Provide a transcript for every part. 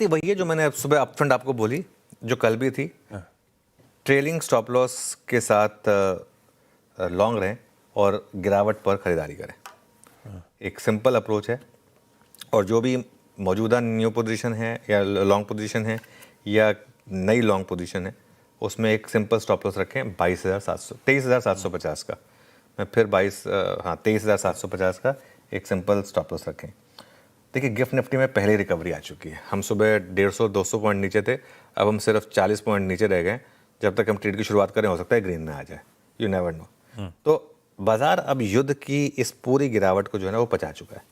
स्थिति वही है जो मैंने सुबह अपफ्रंट आपको बोली, जो कल भी थी। ट्रेलिंग स्टॉप लॉस के साथ लॉन्ग रहें और गिरावट पर खरीदारी करें। एक सिंपल अप्रोच है, और जो भी मौजूदा न्यू पोजीशन है या लॉन्ग पोजीशन है या नई लॉन्ग पोजीशन है, उसमें एक सिंपल स्टॉप लॉस रखें 23,750 का। मैं फिर 23,750 का एक सिंपल स्टॉप लॉस रखें। देखिए, गिफ्ट निफ्टी में पहले रिकवरी आ चुकी है। हम सुबह 150-200 पॉइंट नीचे थे, अब हम सिर्फ 40 पॉइंट नीचे रह गए। जब तक हम ट्रेड की शुरुआत करें, हो सकता है ग्रीन में आ जाए, यू नेवर नो। तो बाजार अब युद्ध की इस पूरी गिरावट को जो है ना वो पचा चुका है।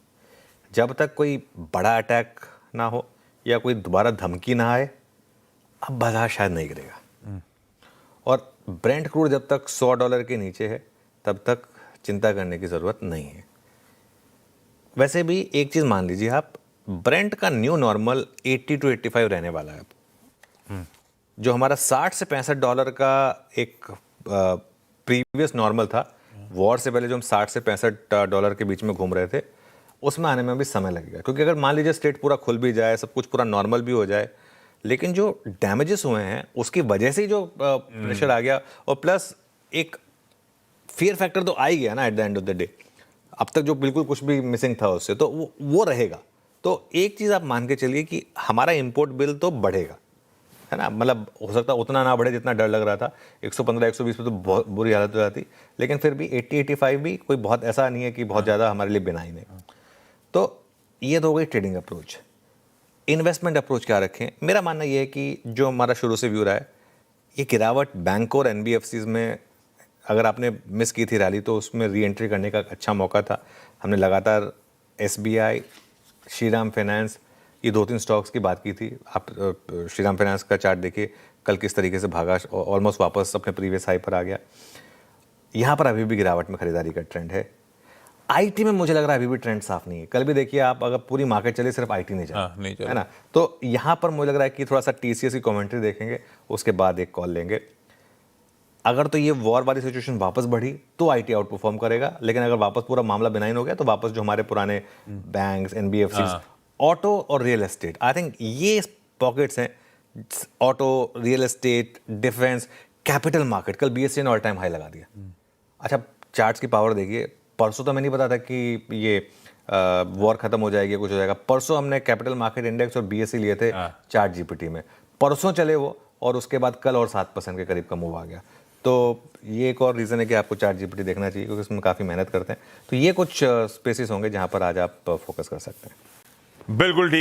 जब तक कोई बड़ा अटैक ना हो या कोई दोबारा धमकी ना आए, अब बाजार शायद नहीं गिरेगा। और ब्रेंट क्रूड जब तक $100 के नीचे है, तब तक चिंता करने की ज़रूरत नहीं है। वैसे भी एक चीज़ मान लीजिए आप, ब्रेंट का न्यू नॉर्मल 80 to 85 रहने वाला है। जो हमारा $60 से $65 का एक प्रीवियस नॉर्मल था, वॉर से पहले जो हम $60 से $65 के बीच में घूम रहे थे, उसमें आने में भी समय लगेगा। क्योंकि अगर मान लीजिए स्टेट पूरा खुल भी जाए, सब कुछ पूरा नॉर्मल भी हो जाए, लेकिन जो डैमेजेस हुए हैं उसकी वजह से ही जो प्रेशर आ गया, और प्लस एक फियर फैक्टर तो आ ही गया ना at the end of the day. अब तक जो बिल्कुल कुछ भी मिसिंग था उससे, तो वो रहेगा। तो एक चीज़ आप मान के चलिए कि हमारा इंपोर्ट बिल तो बढ़ेगा, है ना। मतलब हो सकता है उतना ना बढ़े जितना डर लग रहा था। 115-120 पे तो बहुत बुरी हालत हो जाती, लेकिन फिर भी 80-85 भी कोई बहुत ऐसा नहीं है कि बहुत ज़्यादा हमारे लिए बेनाइन है। तो ये तो हो गई ट्रेडिंग अप्रोच। इन्वेस्टमेंट अप्रोच क्या रखें? मेरा मानना ये है कि जो हमारा शुरू से व्यू रहा है, ये गिरावट बैंक और एनबीएफसीज में अगर आपने मिस की थी रैली, तो उसमें री एंट्री करने का अच्छा मौका था। हमने लगातार एसबीआई, श्रीराम फाइनेंस, ये 2-3 स्टॉक्स की बात की थी। आप श्रीराम फाइनेंस का चार्ट देखिए, कल किस तरीके से भागा, ऑलमोस्ट वापस अपने प्रीवियस हाई पर आ गया। यहाँ पर अभी भी गिरावट में खरीदारी का ट्रेंड है। आईटी में मुझे लग रहा है अभी भी ट्रेंड साफ नहीं है। कल भी देखिए आप, अगर पूरी मार्केट चले, सिर्फ आईटी नहीं चला, है ना। तो यहाँ पर मुझे लग रहा है कि थोड़ा सा टीसीएस की कमेंट्री देखेंगे, उसके बाद एक कॉल लेंगे। अगर तो ये वॉर वाली सिचुएशन वापस बढ़ी तो आईटी आउट परफॉर्म करेगा, लेकिन अगर वापस पूरा मामला बिनाइन हो गया तो वापस जो हमारे पुराने बैंक्स, एनबीएफसीज, ऑटो और रियल एस्टेट, आई थिंक ये पॉकेट्स हैं। Auto, real estate, defence, capital market, कल बीएसई ने ऑल टाइम हाई लगा दिया। अच्छा, चार्ट्स की पावर देखिए। परसों तो मैं नहीं पता था कि ये वॉर खत्म हो जाएगी, कुछ हो जाएगा। परसों हमने कैपिटल मार्केट इंडेक्स और बीएसई लिए थे चार्ट जीपीटी में, परसों चले वो, और उसके बाद कल और 7% के करीब का मूव आ गया। तो ये एक और रीज़न है कि आपको चार्ट जीपीटी देखना चाहिए, क्योंकि इसमें काफ़ी मेहनत करते हैं। तो ये कुछ स्पेसिस होंगे जहाँ पर आज आप फोकस कर सकते हैं। बिल्कुल ठीक।